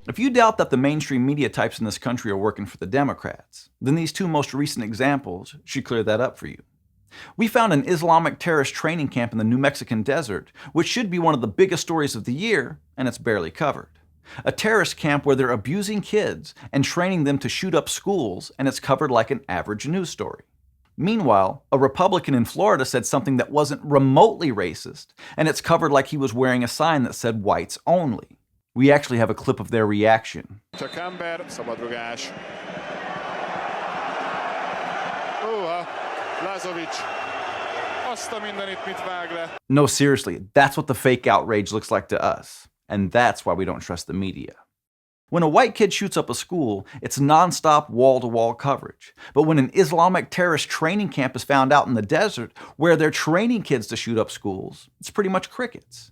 If you doubt that the mainstream media types in this country are working for the Democrats, then these two most recent examples should clear that up for you. We found an Islamic terrorist training camp in the New Mexican desert, which should be one of the biggest stories of the year, and it's barely covered. A terrorist camp where they're abusing kids and training them to shoot up schools, and it's covered like an average news story. Meanwhile, a Republican in Florida said something that wasn't remotely racist, and it's covered like he was wearing a sign that said whites only. We actually have a clip of their reaction. No, seriously, that's what the fake outrage looks like to us. And that's why we don't trust the media. When a white kid shoots up a school, it's non-stop wall-to-wall coverage. But when an Islamic terrorist training camp is found out in the desert, where they're training kids to shoot up schools, it's pretty much crickets.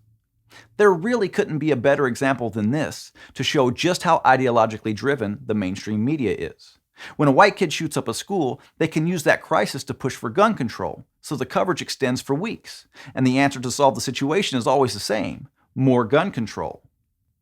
There really couldn't be a better example than this to show just how ideologically driven the mainstream media is. When a white kid shoots up a school, they can use that crisis to push for gun control, so the coverage extends for weeks. And the answer to solve the situation is always the same: more gun control.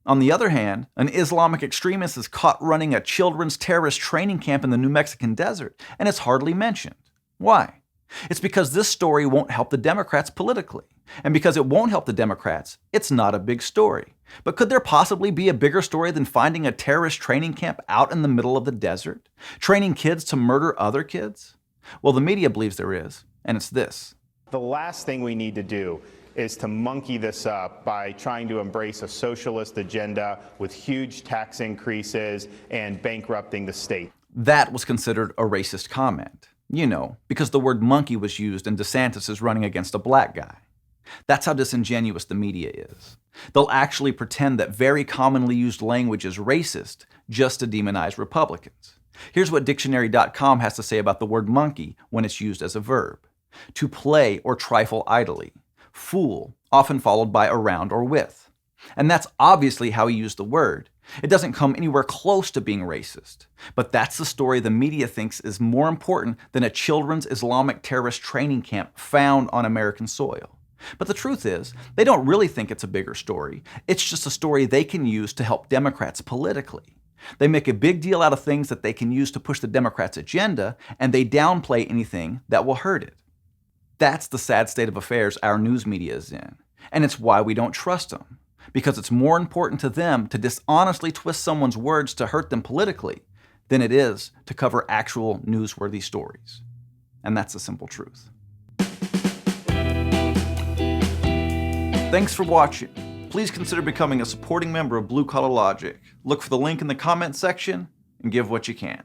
On the other hand, an Islamic extremist is caught running a children's terrorist training camp in the New Mexican desert, and it's hardly mentioned. Why? It's because this story won't help the Democrats politically. And because it won't help the Democrats, it's not a big story. But could there possibly be a bigger story than finding a terrorist training camp out in the middle of the desert? Training kids to murder other kids? Well, the media believes there is, and it's this. The last thing we need to do is to monkey this up by trying to embrace a socialist agenda with huge tax increases and bankrupting the state. That was considered a racist comment. You know, because the word monkey was used and DeSantis is running against a black guy. That's how disingenuous the media is. They'll actually pretend that very commonly used language is racist just to demonize Republicans. Here's what dictionary.com has to say about the word monkey when it's used as a verb. To play or trifle idly. Fool, often followed by around or with. And that's obviously how he used the word. It doesn't come anywhere close to being racist. But that's the story the media thinks is more important than a children's Islamic terrorist training camp found on American soil. But the truth is, they don't really think it's a bigger story. It's just a story they can use to help Democrats politically. They make a big deal out of things that they can use to push the Democrats' agenda, and they downplay anything that will hurt it. That's the sad state of affairs our news media is in. And it's why we don't trust them. Because it's more important to them to dishonestly twist someone's words to hurt them politically than it is to cover actual newsworthy stories. And that's the simple truth. Thanks for watching. Please consider becoming a supporting member of Blue Collar Logic. Look for the link in the comments section and give what you can.